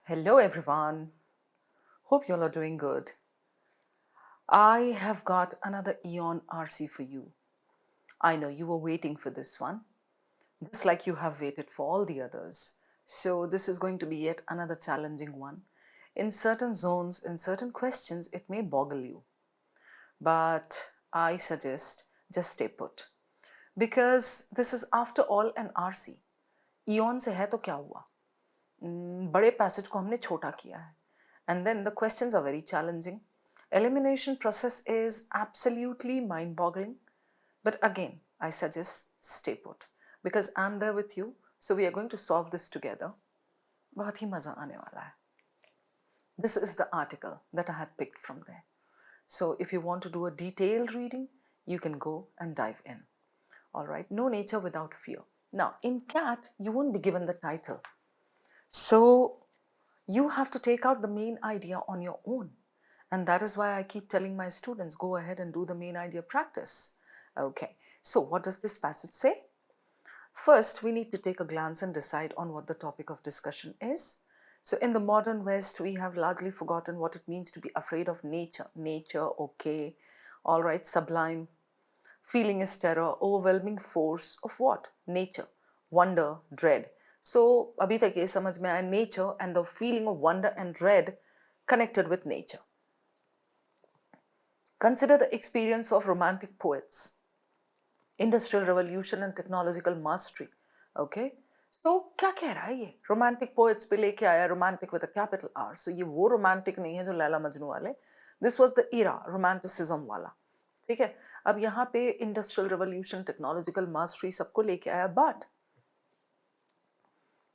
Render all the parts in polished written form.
Hello everyone. Hope you all are doing good. I have got another Eon RC for you. I know you were waiting for this one, just like you have waited for all the others. So this is going to be yet another challenging one. In certain zones, in certain questions, it may boggle you. But I suggest just stay put. Because this is after all an RC. Eon से है तो क्या हुआ? बड़े passage को हमने छोटा किया है. And then the questions are very challenging. Elimination process is absolutely mind-boggling. But again, I suggest stay put because I'm there with you. So we are going to solve this together. बहुत ही मजा आने वाला है. This is the article that I had picked from there. So if you want to do a detailed reading, you can go and dive in. All right, no nature without fear. Now, in CAT, you won't be given the title. So you have to take out the main idea on your own. And that is why I keep telling my students, go ahead and do the main idea practice. Okay, so what does this passage say? First, we need to take a glance and decide on what the topic of discussion is. So in the modern West, we have largely forgotten what it means to be afraid of nature. Nature, okay, all right, sublime. Feeling is terror, overwhelming force of what? Nature, wonder, dread. So अभी तक ये समझ में आया nature and the feeling of wonder and dread connected with nature. Consider the experience of romantic poets, industrial revolution and technological mastery. Okay, so क्या कह रहा है ये? Romantic poets पे लेके आया romantic with a capital R. So ये वो romantic नहीं है जो लैला मजनू वाले. This was the era romanticism वाला. ठीक है, अब यहाँ पे इंडस्ट्रियल रेवोल्यूशन टेक्नोलॉजिकल मास्टरी सबको लेके आया, but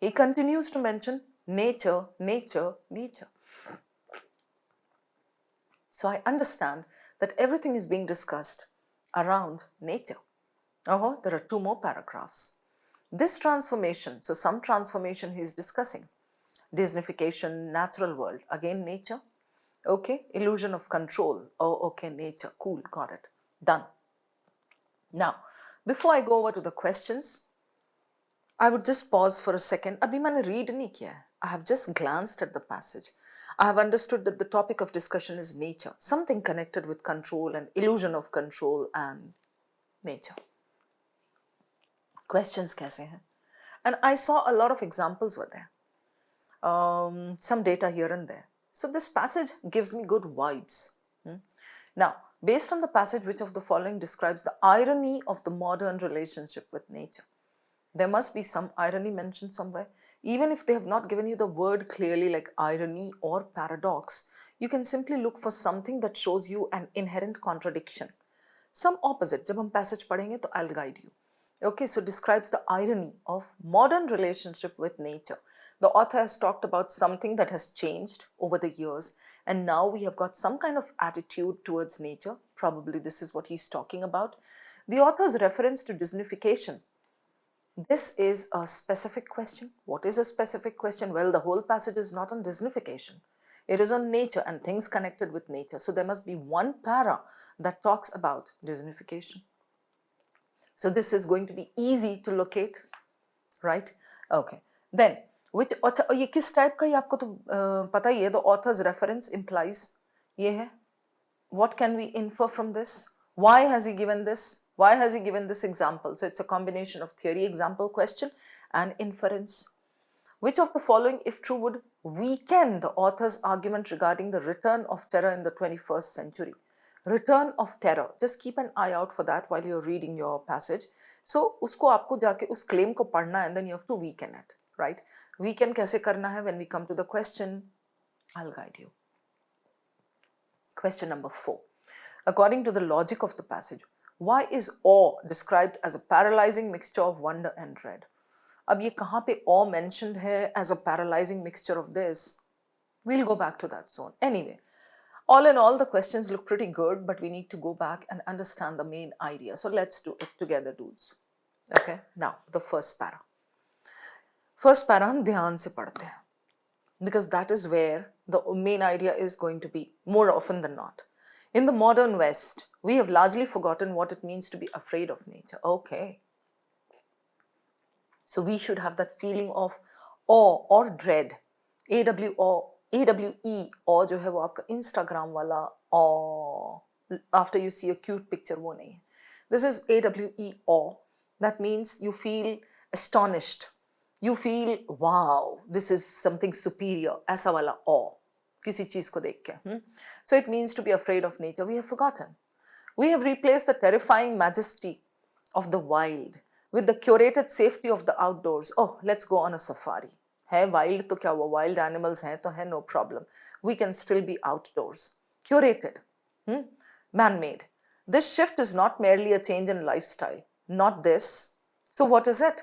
he continues to mention nature, nature, nature. So I understand that everything is being discussed around nature. Oh, there are two more paragraphs. This transformation, so some transformation he is discussing. Disneyfication, natural world, again nature. Okay, illusion of control. Oh, okay, nature. Cool, got it. Done. Now, before I go over to the questions, I would just pause for a second. Abhi maine read nahi kiya hai. I have just glanced at the passage. I have understood that the topic of discussion is nature, something connected with control and illusion of control and nature. Questions kaise hain? And I saw a lot of examples were there. Some data here and there. So this passage gives me good vibes. Now, based on the passage, which of the following describes the irony of the modern relationship with nature? There must be some irony mentioned somewhere. Even if they have not given you the word clearly like irony or paradox, you can simply look for something that shows you an inherent contradiction. Some opposite. जब हम passage पढ़ेंगे तो I'll guide you. Okay, so describes the irony of modern relationship with nature. The author has talked about something that has changed over the years, and now we have got some kind of attitude towards nature. Probably this is what he's talking about. The author's reference to Disneyfication. This is a specific question. What is a specific question? Well, the whole passage is not on Disneyfication. It is on nature and things connected with nature. So there must be one para that talks about Disneyfication. So this is going to be easy to locate, right? Okay. Then, which author, ये किस type का ये आपको तो पता ही है. The author's reference implies ये है. What can we infer from this? Why has he given this? Why has he given this example? So it's a combination of theory, example, question, and inference. Which of the following, if true, would weaken the author's argument regarding the return of terror in the 21st century? Return of terror. Just keep an eye out for that while you're reading your passage. So, usko aapko jaake us claim ko padhna and then you have to weaken it, right? Weaken kaise karna hai? When we come to the question, I'll guide you. Question number 4. According to the logic of the passage, why is awe described as a paralyzing mixture of wonder and dread? अब ये कहाँ पे awe mentioned है as a paralyzing mixture of this? We'll go back to that zone. Anyway, all in all, the questions look pretty good, but we need to go back and understand the main idea. So let's do it together, dudes. Okay, now the first para. First para हम ध्यान से पढ़ते हैं, because that is where the main idea is going to be more often than not. In the modern West, we have largely forgotten what it means to be afraid of nature. Okay. So we should have that feeling of awe or dread AWE or जो है वो आपका Instagram वाला or after you see a cute picture वो नहीं है. This is AWE or. That means you feel astonished. You feel wow, this is something superior. ऐसा वाला awe किसी चीज को देख के. So it means to be afraid of nature. We have forgotten. We have replaced the terrifying majesty of the wild with the curated safety of the outdoors. Oh, let's go on a safari. है wild तो क्या हुआ, wild animals हैं तो है, no problem. We can still be outdoors. Curated, man-made. This shift is not merely a change in lifestyle. Not this. So what is it?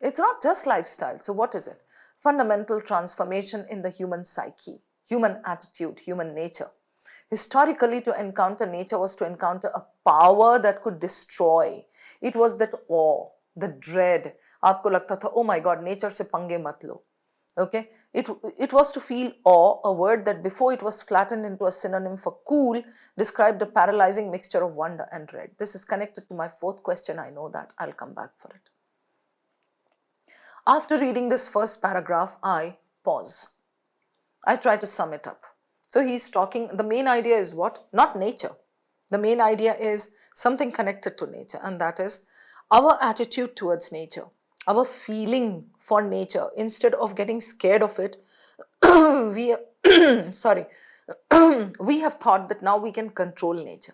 It's not just lifestyle. So what is it? Fundamental transformation in the human psyche, human attitude, human nature. Historically, to encounter nature was to encounter a power that could destroy. It was that awe, the dread. आपको लगता था, oh my God, nature से पंगे मत लो. Okay, it was to feel awe, a word that before it was flattened into a synonym for cool, described a paralyzing mixture of wonder and dread. This is connected to my fourth question. I know that. I'll come back for it. After reading this first paragraph, I pause. I try to sum it up. So he's talking, the main idea is what? Not nature. The main idea is something connected to nature, and that is our attitude towards nature, our feeling for nature. Instead of getting scared of it, we sorry, we have thought that now we can control nature.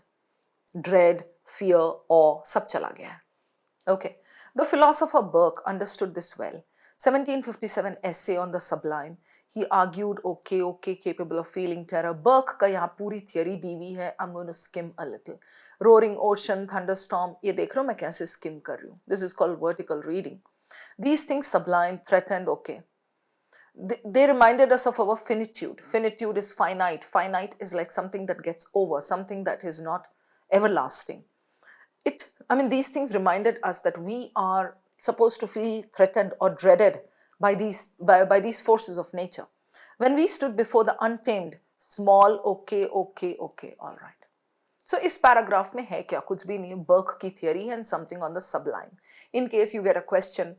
Dread, fear, awe, sab chala gaya hai. Okay, the philosopher Burke understood this well. 1757 essay on the sublime. He argued, okay, capable of feeling terror. Burke का यहाँ पूरी theory दी हुई है. I'm going to skim a little. Roaring ocean, thunderstorm. ये देख रहे हो मैं कैसे skim कर रही हूँ. This is called vertical reading. These things sublime, threatened, okay. They reminded us of our finitude. Finitude is finite. Finite is like something that gets over, something that is not everlasting. These things reminded us that we are supposed to feel threatened or dreaded by these forces of nature. When we stood before the untamed, small, okay, all right. So इस paragraph में है क्या, कुछ भी नहीं, Burke की theory and something on the sublime. In case you get a question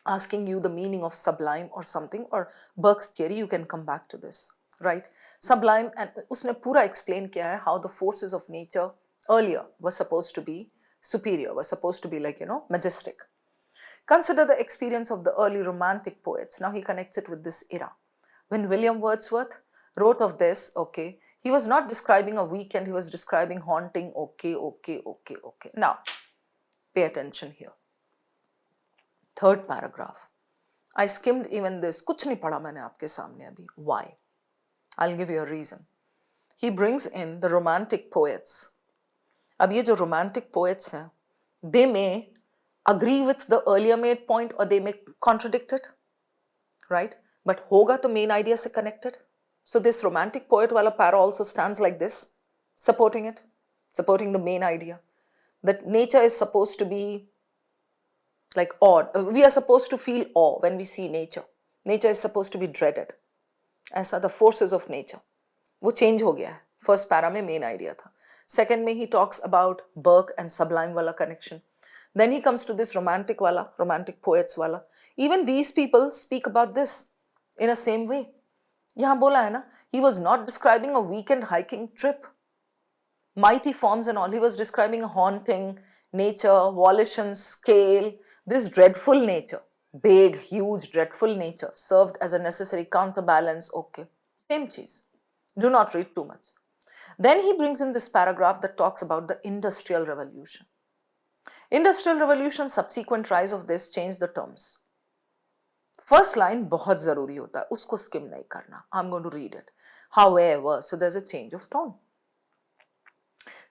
asking you the meaning of sublime or something, or Burke's theory, you can come back to this, right? Sublime, and उसने पूरा explain किया है how the forces of nature earlier were supposed to be superior, were supposed to be like, majestic. Consider the experience of the early romantic poets. Now he connects it with this era. When William Wordsworth wrote of this, okay, he was not describing a weekend, he was describing haunting, okay. Now, pay attention here. Third paragraph. I skimmed even this. कुछ नहीं पढ़ा मैंने आपके सामने अभी. Why? I'll give you a reason. He brings in the romantic poets. अब ये जो romantic poets हैं, they may agree with the earlier made point or they may contradict it, right? But होगा तो main idea से connected. So this romantic poet wala para also stands like this, supporting it, supporting the main idea that nature is supposed to be like awe. We are supposed to feel awe when we see nature. Nature is supposed to be dreaded. ऐसा the forces of nature. वो change हो गया है. First para में main idea था. Second में he talks about Burke and sublime wala connection. Then he comes to this romantic wala, romantic poets wala. Even these people speak about this in a same way. यहाँ बोला है ना, he was not describing a weekend hiking trip. Mighty forms and all. He was describing a haunting nature, volition, scale, this dreadful nature, big, huge, dreadful nature served as a necessary counterbalance. Okay, same cheese. Do not read too much. Then he brings in this paragraph that talks about the Industrial Revolution. Industrial Revolution, subsequent rise of this changed the terms. First line बहुत जरूरी होता है, उसको skim नहीं करना. I'm going to read it. However, so there's a change of tone.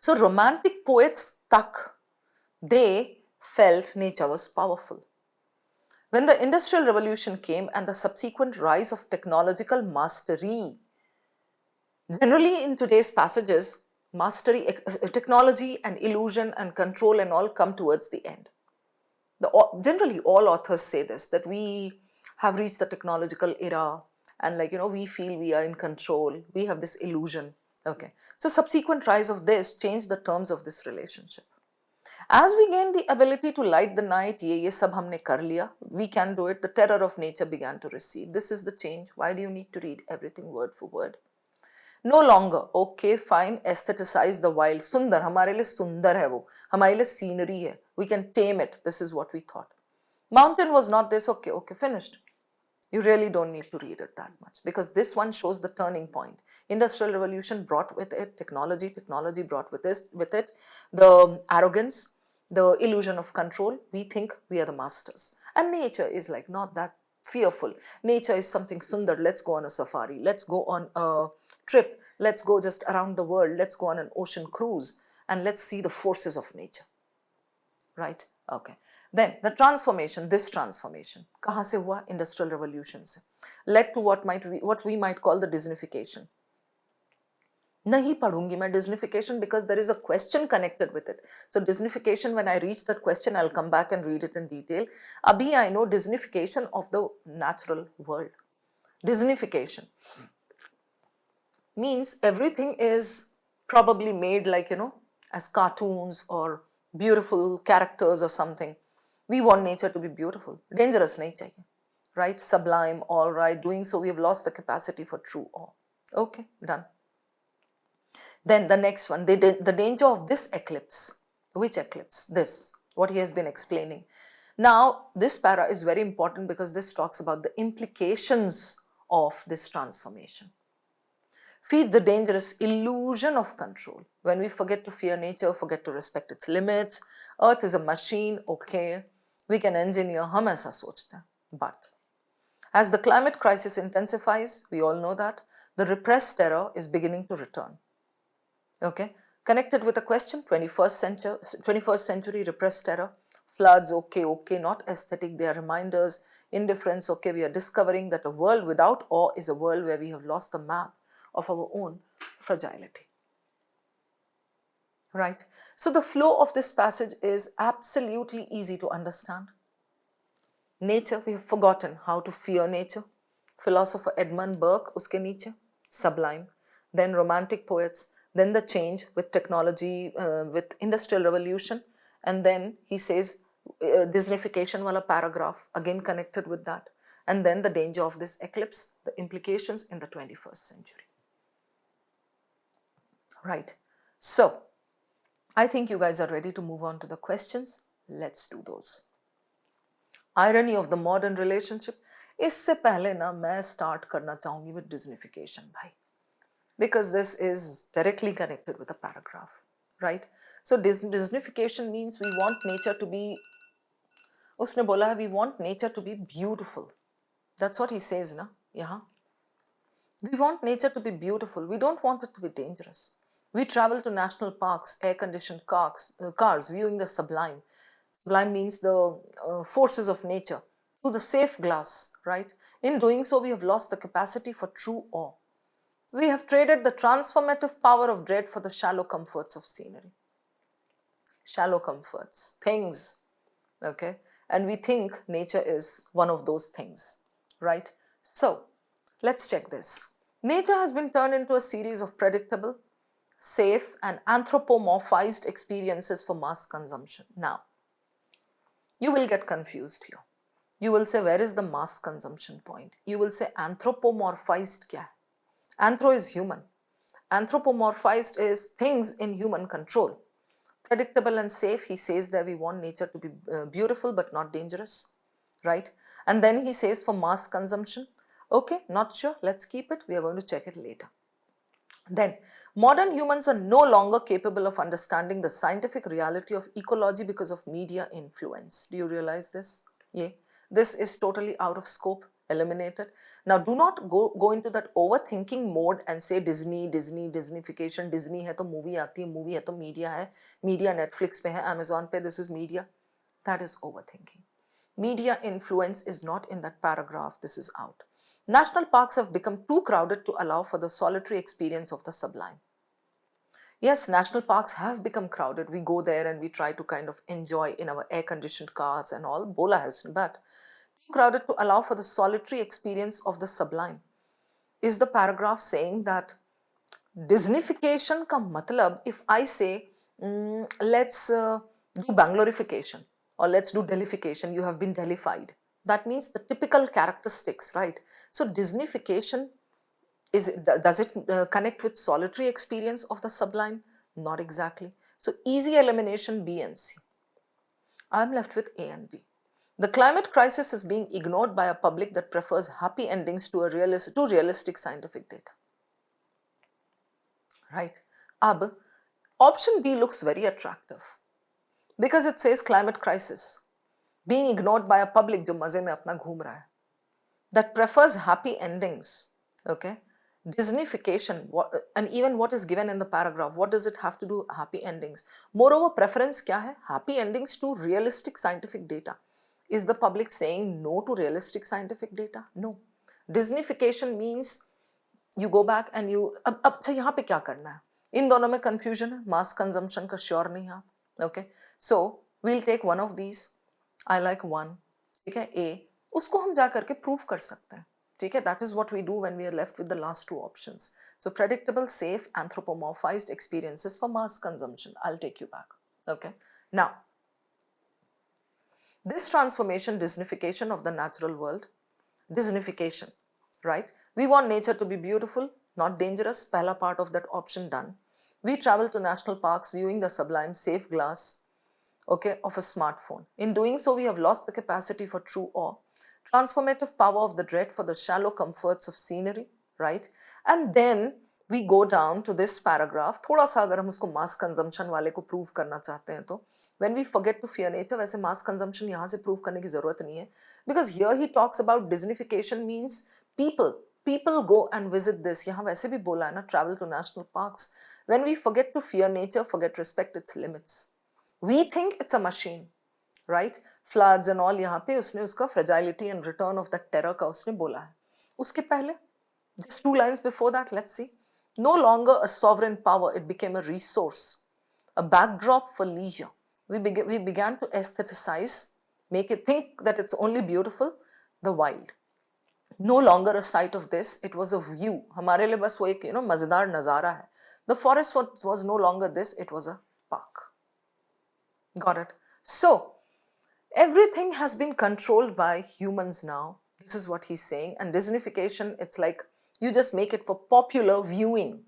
So romantic poets they felt nature was powerful. When the Industrial Revolution came and the subsequent rise of technological mastery, generally in today's passages, mastery, technology and illusion and control and all come towards the end. Generally all authors say this, that we have reached the technological era and we feel we are in control, we have this illusion. Okay, so subsequent rise of this changed the terms of this relationship. As we gain the ability to light the night, ये सब हमने कर लिया, we can do it, the terror of nature began to recede. This is the change. Why do you need to read everything word for word? No longer, okay, fine, aestheticize the wild. सुंदर, हमारे लिए सुंदर है वो, हमारे लिए scenery है. We can tame it. This is what we thought. Mountain was not this, okay, finished. You really don't need to read it that much because this one shows the turning point. Industrial revolution brought with it technology. Technology brought with it the arrogance, the illusion of control. We think we are the masters. And nature is like not that fearful. Nature is something sundar. Let's go on a safari. Let's go on a trip. Let's go just around the world. Let's go on an ocean cruise and let's see the forces of nature. Right? Okay. Then the transformation, this transformation, कहाँ से हुआ? Industrial revolution से, led to what we might call the Disneyfication. नहीं पढ़ूंगी मैं Disneyfication because there is a question connected with it. So Disneyfication, when I reach that question, I'll come back and read it in detail. Abhi I know Disneyfication of the natural world. Disneyfication means everything is probably made like, as cartoons or beautiful characters or something. We want nature to be beautiful. Dangerous nahi chahiye. Right? Sublime, all right. Doing so, we have lost the capacity for true awe. Okay, done. Then the next one, the danger of this eclipse. Which eclipse? This, what he has been explaining. Now, this para is very important because this talks about the implications of this transformation. Feeds the dangerous illusion of control. When we forget to fear nature, forget to respect its limits, Earth is a machine, okay, we can engineer, हम ऐसा सोचते हैं. But as the climate crisis intensifies, we all know that, the repressed terror is beginning to return. Okay, connected with a question, 21st century repressed terror, floods, okay, not aesthetic, they are reminders, indifference, okay, we are discovering that a world without awe is a world where we have lost the map of our own fragility. Right? So the flow of this passage is absolutely easy to understand. Nature, we have forgotten how to fear nature. Philosopher Edmund Burke, uske niche, sublime. Then romantic poets, then the change with technology, with industrial revolution. And then he says, Disneyfication wala paragraph, again connected with that. And then the danger of this eclipse, the implications in the 21st century. Right. So, I think you guys are ready to move on to the questions. Let's do those. Irony of the modern relationship. इससे पहले ना मैं start करना चाहूंगी with Disneyfication भाई, because this is directly connected with a paragraph, right? So Disneyfication means we want nature to be, उसने बोला है we want nature to be beautiful. That's what he says ना यहाँ. We want nature to be beautiful. We don't want it to be dangerous. We travel to national parks, air-conditioned cars, viewing the sublime. Sublime means the forces of nature through the safe glass, right? In doing so, we have lost the capacity for true awe. We have traded the transformative power of dread for the shallow comforts of scenery. Shallow comforts, things, okay? And we think nature is one of those things, right? So, let's check this. Nature has been turned into a series of predictable, safe, and anthropomorphized experiences for mass consumption. Now, you will get confused here. You will say, where is the mass consumption point? You will say, anthropomorphized kya hai? Anthro is human. Anthropomorphized is things in human control. Predictable and safe, he says that we want nature to be beautiful but not dangerous, right? And then he says for mass consumption, okay, not sure, let's keep it, we are going to check it later. Then, modern humans are no longer capable of understanding the scientific reality of ecology because of media influence. Do you realize this? Yeah. This is totally out of scope, eliminated. Now, do not go into that overthinking mode and say Disneyfication, Disney hai to movie aati hai, movie hai to media Netflix pe hai, Amazon pe, this is media. That is overthinking. Media influence is not in that paragraph, this is out. National parks have become too crowded to allow for the solitary experience of the sublime. Yes, national parks have become crowded. We go there and we try to kind of enjoy in our air-conditioned cars and all, bola has, but too crowded to allow for the solitary experience of the sublime. Is the paragraph saying that Disneyfication ka matlab, if I say, let's do Bangalorification, or let's do Delhification. You have been Delhified. That means the typical characteristics, right? So Disneyfication, does it connect with solitary experience of the sublime? Not exactly. So easy elimination, B and C. I'm left with A and D. The climate crisis is being ignored by a public that prefers happy endings to realistic scientific data. Right? Ab, option B looks very attractive because it says climate crisis being ignored by a public जो मजे में अपना घूम रहा है, that prefers happy endings. Okay, Disneyfication, and even what is given in the paragraph, what does it have to do happy endings? Moreover, preference क्या है? Happy endings to realistic scientific data. Is the public saying no to realistic scientific data? No. Disneyfication means you go back and you अब अच्छा यहाँ पे क्या करना है? इन दोनों में confusion है, mass consumption का sure नहीं आप. Okay, so we'll take one of these. I like one. ठीक है, A. उसको हम जा करके prove कर सकते हैं. ठीक है, that is what we do when we are left with the last two options. So predictable, safe, anthropomorphized experiences for mass consumption. I'll take you back. Okay. Now, this transformation, Disneyfication of the natural world, Disneyfication, right? We want nature to be beautiful, not dangerous. Pehla part of that option done. We travel to national parks viewing the sublime safe glass, okay, of a smartphone. In doing so, we have lost the capacity for true awe, transformative power of the dread for the shallow comforts of scenery, right? And then we go down to this paragraph. थोड़ा सा अगर हम उसको mass consumption वाले को prove करना चाहते हैं तो when we forget to fear nature, वैसे mass consumption यहाँ से prove करने की जरूरत नहीं है, because here he talks about Disneyfication means people go and visit this. यहाँ वैसे भी बोला है ना, travel to national parks. When we forget to fear nature, forget respect its limits. We think it's a machine, right? Floods and all, यहाँ पे उसने उसका fragility and return of that terror का उसने बोला है. उसके पहले, just 2 lines before that, let's see. No longer a sovereign power, it became a resource, a backdrop for leisure. We began to aestheticize, make it think that it's only beautiful, the wild. No longer a sight of this, it was a view. हमारे लिए बस वो एक मजेदार नजारा है. The forest was no longer this, it was a park. Got it? So everything has been controlled by humans now. This is what he's saying. And Disneyfication, it's like you just make it for popular viewing,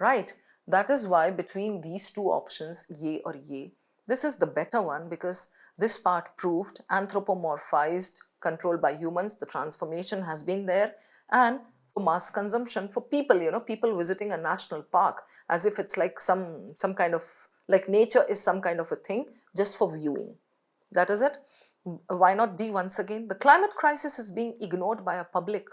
right? That is why between these two options, ye or ye, this is the better one because this part proved anthropomorphized, controlled by humans. The transformation has been there, and for mass consumption, for people, people visiting a national park as if it's like some kind of, like nature is some kind of a thing just for viewing. That is it. Why not D once again? The climate crisis is being ignored by a public.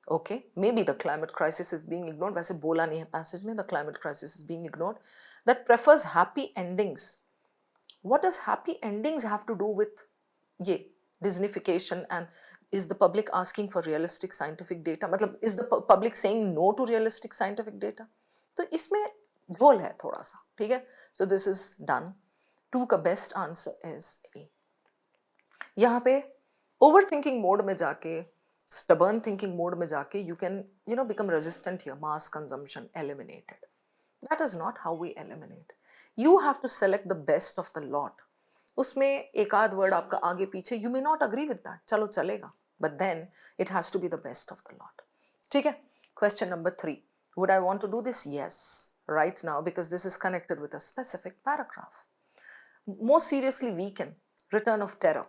Okay, maybe the climate crisis is being ignored. वैसे बोला नहीं है passage में, the climate crisis is being ignored. That prefers happy endings. What does happy endings have to do with ये Disneyfication? And is the public asking for realistic scientific data? मतलब is the public saying no to realistic scientific data? तो इसमें झोल है थोड़ा सा, ठीक है? So this is done. 2 का best answer is A. यहाँ पे overthinking mode में जाके, stubborn thinking mode में जाके, you can become resistant here. Mass consumption eliminated. That is not how we eliminate. You have to select the best of the lot. उसमें एक आध word आपका आगे पीछे, you may not agree with that, चलो चलेगा, but then it has to be the best of the lot. ठीक है? Question number 3. Would I want to do this? Yes, right now, because this is connected with a specific paragraph. More seriously, weaken, return of terror.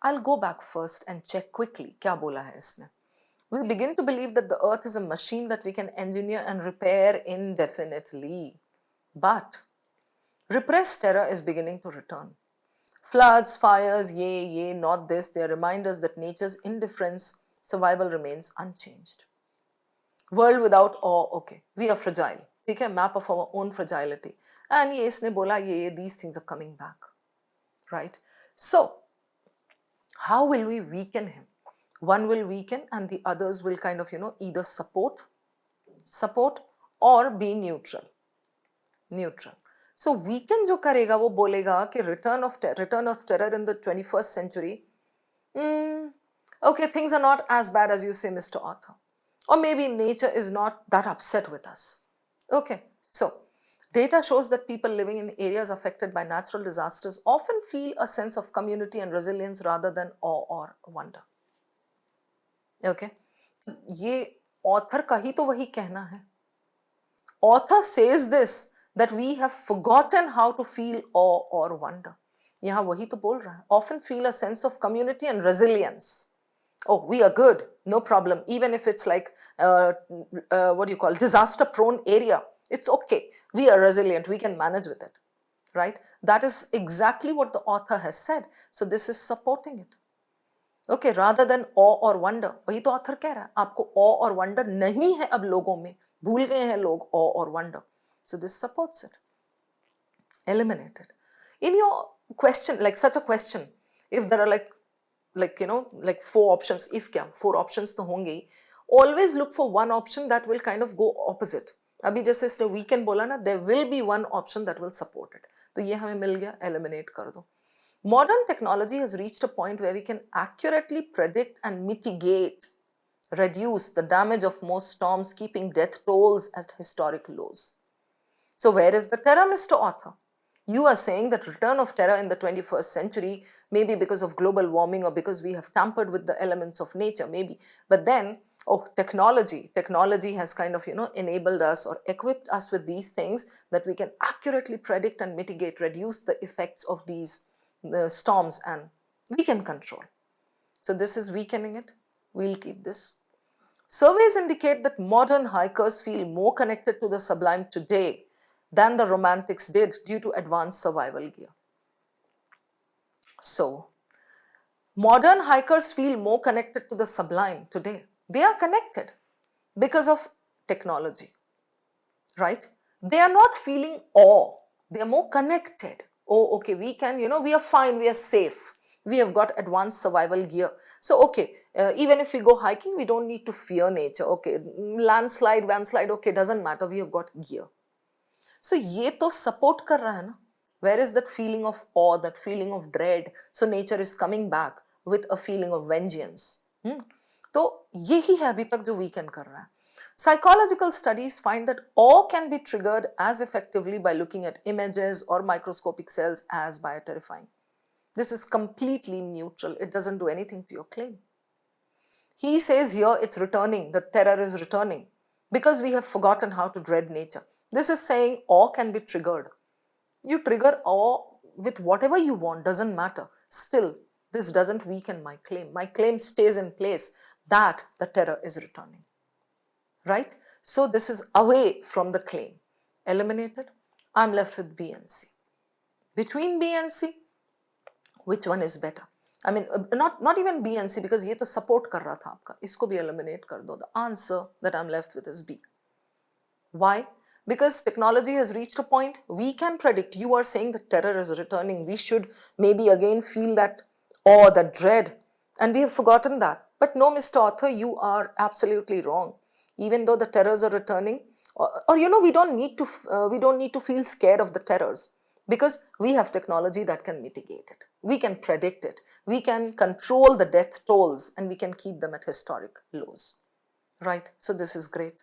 I'll go back first and check quickly. क्या बोला है इसने? We begin to believe that the earth is a machine that we can engineer and repair indefinitely. But repressed terror is beginning to return. Floods, fires, yay, not this. They remind us that nature's indifference, survival remains unchanged. World without awe, okay. We are fragile. ठीक है, map of our own fragility. And ये इसने बोला ये these things are coming back. Right? So, how will we weaken him? One will weaken and the others will kind of, either support or be neutral. So weaken जो करेगा वो बोलेगा कि return of terror in the 21st century. Okay, things are not as bad as you say, Mr. Author. Or maybe nature is not that upset with us. Okay, so Data shows that people living in areas affected by natural disasters often feel a sense of community and resilience rather than awe or wonder. Okay, ये author का ही तो वही कहना है. Author says this, that we have forgotten how to feel awe or wonder. यहाँ वही तो बोल रहा है. Often feel a sense of community and resilience. Oh, we are good, no problem. Even if it's like what do you call, disaster prone area, it's okay. We are resilient, we can manage with it, right? That is exactly what the author has said. So this is supporting it. Okay, rather than awe or wonder, वही तो author कह रहा है. आपको awe और wonder नहीं है अब लोगों में, भूल गए हैं लोग awe और wonder. So this supports it. Eliminate it. In your question, like such a question, if there are like like 4 options, if क्या 4 options तो होंगे ही, always look for one option that will kind of go opposite. अभी जैसे इसने weekend बोला ना, there will be one option that will support it. तो ये हमें मिल गया, eliminate कर दो. Modern technology has reached a point where we can accurately predict and mitigate, reduce the damage of most storms, keeping death tolls at historic lows. So where is the terror, Mr. Author? You are saying that return of terror in the 21st century, maybe because of global warming or because we have tampered with the elements of nature, maybe. But then, oh, technology has kind of, enabled us or equipped us with these things that we can accurately predict and mitigate, reduce the effects of these storms, and we can control. So this is weakening it. We'll keep this. Surveys indicate that modern hikers feel more connected to the sublime today than the romantics did due to advanced survival gear. So, modern hikers feel more connected to the sublime today. They are connected because of technology, right? They are not feeling awe. They are more connected. Oh, okay, we can, we are fine, we are safe. We have got advanced survival gear. So, okay, even if we go hiking, we don't need to fear nature. Okay, landslide, okay, doesn't matter. We have got gear. So ये तो support कर रहा है ना. Where is that feeling of awe, that feeling of dread? So nature is coming back with a feeling of vengeance. तो यही है अभी तक जो weaken कर रहा है. Psychological studies find that awe can be triggered as effectively by looking at images or microscopic cells as by terrifying. This is completely neutral. It doesn't do anything to your claim. He says here it's returning, the terror is returning because we have forgotten how to dread nature. This is saying awe can be triggered. You trigger awe with whatever you want, doesn't matter. Still, this doesn't weaken my claim. My claim stays in place that the terror is returning. Right? So this is away from the claim. Eliminated. I'm left with B and C. Between B and C, which one is better? I mean, not even B and C, because ये तो support कर रहा था आपका. इसको भी eliminate कर दो. The answer that I'm left with is B. Why? Because technology has reached a point we can predict. You are saying that terror is returning. We should maybe again feel that awe, that dread, and we have forgotten that. But no, Mr. Author, you are absolutely wrong. Even though the terrors are returning, or we don't need to feel scared of the terrors, because we have technology that can mitigate it. We can predict it. We can control the death tolls, and we can keep them at historic lows. Right? So this is great.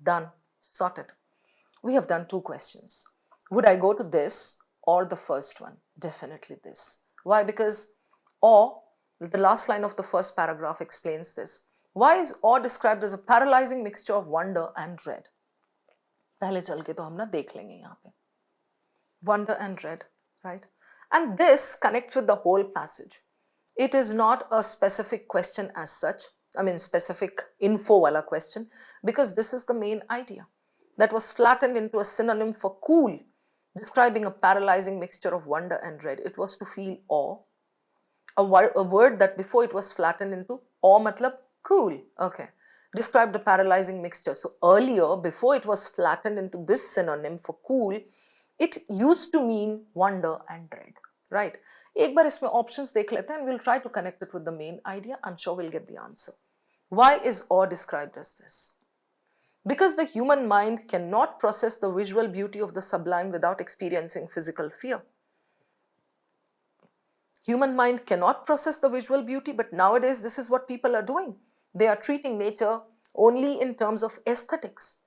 Done. Sorted. We have done 2 questions. Would I go to this or the first one? Definitely this. Why? Because awe, the last line of the first paragraph explains this. Why is awe described as a paralyzing mixture of wonder and dread? पहले चल के तो हम ना देख लेंगे यहाँ पे. Wonder and dread, right? And this connects with the whole passage. It is not a specific question as such. I mean, specific info wala question, because this is the main idea that was flattened into a synonym for cool, describing a paralyzing mixture of wonder and dread. It was to feel awe, a word that before it was flattened into awe matlab cool. Okay, described the paralyzing mixture. So earlier, before it was flattened into this synonym for cool, it used to mean wonder and dread, right? एक बार इसमें options देख लेते हैं and we'll try to connect it with the main idea. I'm sure we'll get the answer. Why is awe described as this? Because the human mind cannot process the visual beauty of the sublime without experiencing physical fear. Human mind cannot process the visual beauty, but nowadays this is what people are doing. They are treating nature only in terms of aesthetics.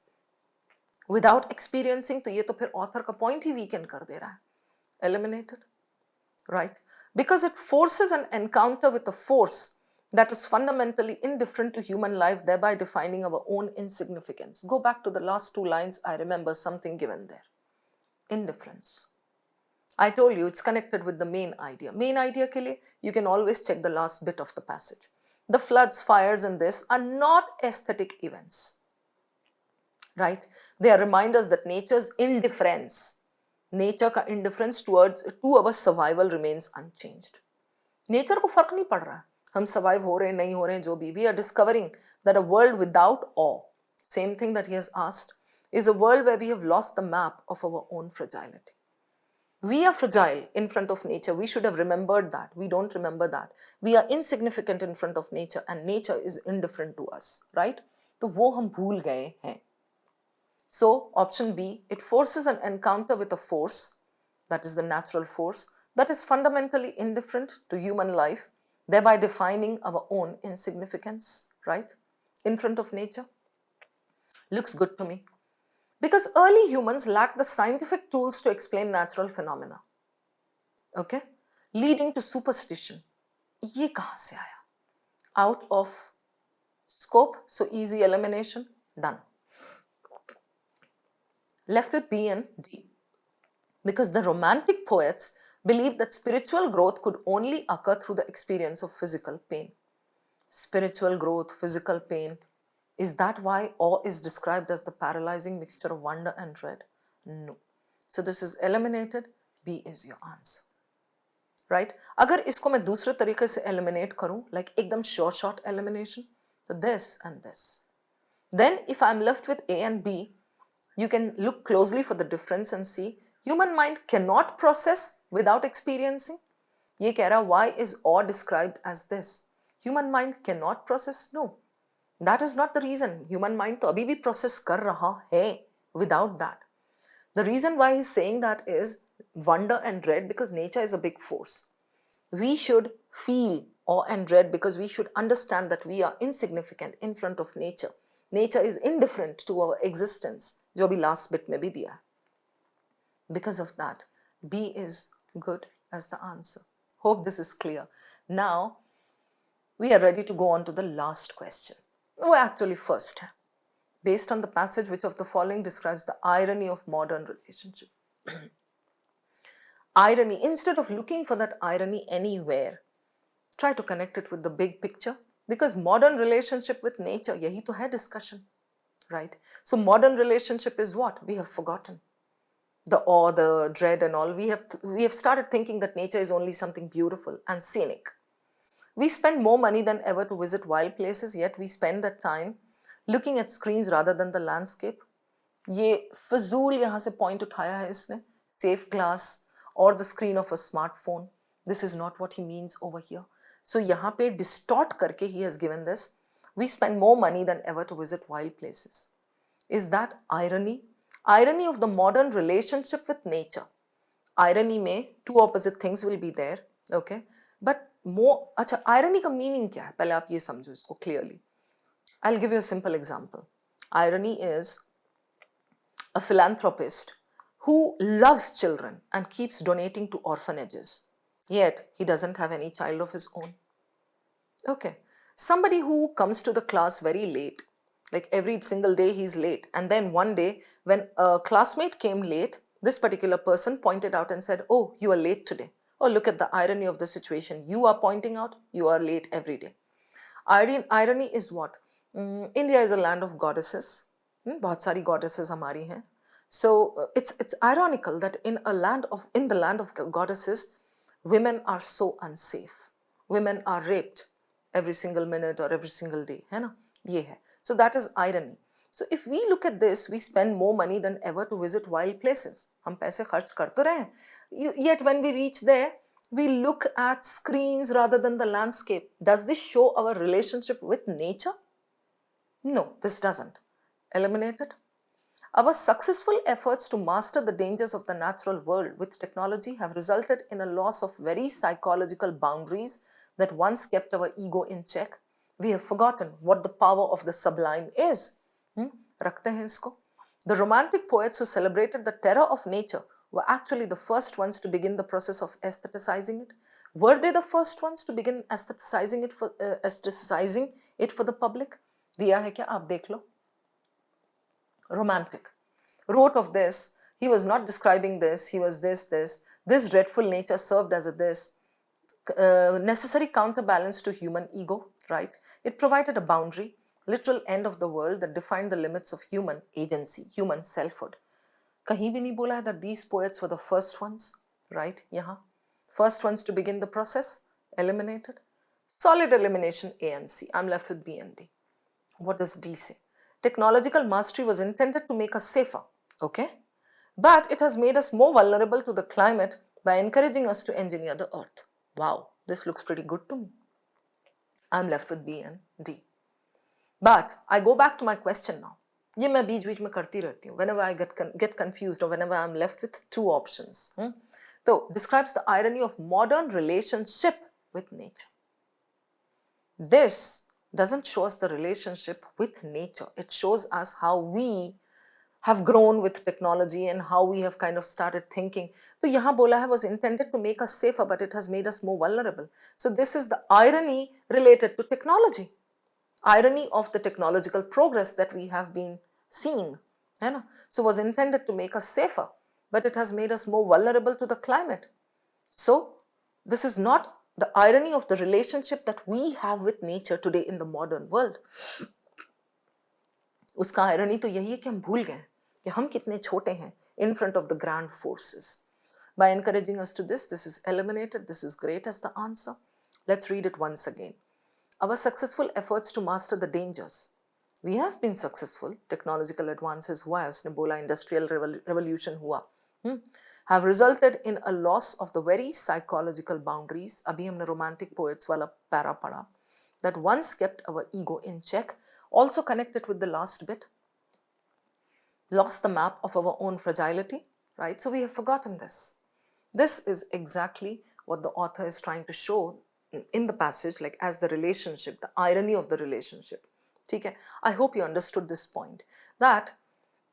Without experiencing, तो ये तो फिर author का point ही weaken कर दे रहा है. Eliminated, right? Because it forces an encounter with a force that is fundamentally indifferent to human life, thereby defining our own insignificance. Go back to the last two lines. I remember something given there. Indifference. I told you it's connected with the main idea. Main idea के लिए you can always check the last bit of the passage. The floods, fires, and this are not aesthetic events, right? They are reminders that nature's indifference, nature का indifference to our survival remains unchanged. Nature को फर्क नहीं पड़ रहा है, हम survive हो रहे हैं नहीं हो रहे हैं जो भी. We are discovering that a world without awe, same thing that he has asked, is a world where we have lost the map of our own fragility. We are fragile in front of nature. We should have remembered that. We don't remember that. We are insignificant in front of nature and nature is indifferent to us, right? तो वो हम भूल गए हैं. So option B, it forces an encounter with a force, that is the natural force, that is fundamentally indifferent to human life, thereby defining our own insignificance, right? In front of nature. Looks good to me. Because early humans lacked the scientific tools to explain natural phenomena. Okay? Leading to superstition. ये कहाँ से आया? Out of scope, so easy elimination, done. Left with B and D. Because the romantic poets believed that spiritual growth could only occur through the experience of physical pain. Spiritual growth, physical pain. Is that why awe is described as the paralyzing mixture of wonder and dread? No. So this is eliminated. B is your answer. Right? अगर इसको मैं दूसरे तरीके से eliminate करूं, like एकदम short elimination, so this and this. Then if I'm left with A and B, you can look closely for the difference and see human mind cannot process without experiencing. ये कह रहा, why is awe described as this? Human mind cannot process? No. That is not the reason. Human mind तो अभी भी process कर रहा है without that. The reason why he's saying that is wonder and dread, because nature is a big force. We should feel awe and dread because we should understand that we are insignificant in front of nature. Nature is indifferent to our existence, जो अभी last bit में भी दिया है. Because of that, B is good as the answer. Hope this is clear. Now, we are ready to go on to the last question. Oh, actually first. Based on the passage, which of the following describes the irony of modern relationship? Irony, instead of looking for that irony anywhere, try to connect it with the big picture, because modern relationship with nature, yahi to hai discussion, right? So modern relationship is what? We have forgotten. The awe, the dread and all, we have started thinking that nature is only something beautiful and scenic. We spend more money than ever to visit wild places, yet we spend that time looking at screens rather than the landscape. ये फजूल यहाँ से point उठाया है इसने, safe glass or the screen of a smartphone. This is not what he means over here. So यहाँ पे distort करके he has given this. We spend more money than ever to visit wild places. Is that irony? Irony of the modern relationship with nature. Irony में two opposite things will be there, okay? But more, अच्छा irony का meaning क्या है? पहले आप ये समझो इसको clearly. I'll give you a simple example. Irony is a philanthropist who loves children and keeps donating to orphanages, yet he doesn't have any child of his own. Okay. Somebody who comes to the class very late, like every single day he's late, and then one day when a classmate came late, this particular person pointed out and said, oh, you are late today. Oh, look at the irony of the situation. You are pointing out you are late every day. Irony is what? India is a land of goddesses. बहुत सारी goddesses हमारी हैं. So it's ironical that in the land of goddesses, women are so unsafe. Women are raped every single minute or every single day. है ना? ये है. So that is irony. So if we look at this, we spend more money than ever to visit wild places. हम पैसे खर्च कर तो रहे हैं. Yet when we reach there, we look at screens rather than the landscape. Does this show our relationship with nature? No, this doesn't. Eliminate it. Our successful efforts to master the dangers of the natural world with technology have resulted in a loss of very psychological boundaries that once kept our ego in check. We have forgotten what the power of the sublime is. रखते हैं इसको. The romantic poets who celebrated the terror of nature were actually the first ones to begin the process of aestheticizing it. Were they the first ones to begin aestheticizing it for the public? दिया है क्या आप देख लो. Romantic wrote of this. He was not describing this. He was this dreadful nature served as a necessary counterbalance to human ego, right? It provided a boundary, literal end of the world that defined the limits of human agency, human selfhood. कहीं भी नहीं बोला है that these poets were the first ones, right? यहाँ first ones to begin the process, eliminated. Solid elimination, A and C. I'm left with B and D. What does D say? Technological mastery was intended to make us safer, okay? But it has made us more vulnerable to the climate by encouraging us to engineer the earth. Wow, this looks pretty good to me. I'm left with B and D. But I go back to my question now. ये मैं बीच-बीच में करती रहती हूँ. Whenever I get confused or whenever I'm left with two options. So, describes the irony of modern relationship with nature. This doesn't show us the relationship with nature. It shows us how we have grown with technology and how we have kind of started thinking. So यहाँ बोला है was intended to make us safer, but it has made us more vulnerable. So this is the irony related to technology. Irony of the technological progress that we have been seeing. है ना? So was intended to make us safer, but it has made us more vulnerable to the climate. So this is not the irony of the relationship that we have with nature today in the modern world. उसका irony तो यही है कि हम भूल गए कि हम कितने छोटे हैं in front of the grand forces. By encouraging us to this is eliminated. This is great as the answer. Let's read it once again. Our successful efforts to master the dangers. We have been successful. Technological advances हुआ है, उसने बोला industrial revolution हुआ, have resulted in a loss of the very psychological boundaries. अभी हमने romantic poets वाला para पढ़ा, that once kept our ego in check. Also connected with the last bit. Lost the map of our own fragility, right? So we have forgotten this. This is exactly what the author is trying to show in the passage, like as the relationship, the irony of the relationship. Okay? I hope you understood this point, that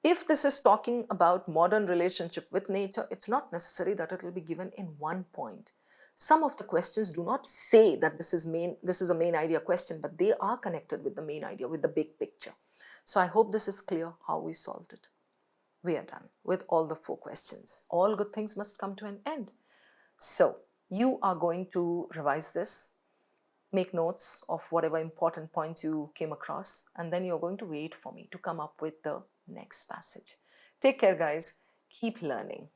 if this is talking about modern relationship with nature, it's not necessary that it will be given in one point. Some of the questions do not say that this is a main idea question, but they are connected with the main idea, with the big picture. So I hope this is clear how we solved it. We are done with all the 4 questions. All good things must come to an end. So you are going to revise this, make notes of whatever important points you came across, and then you're going to wait for me to come up with the next passage. Take care, guys. Keep learning.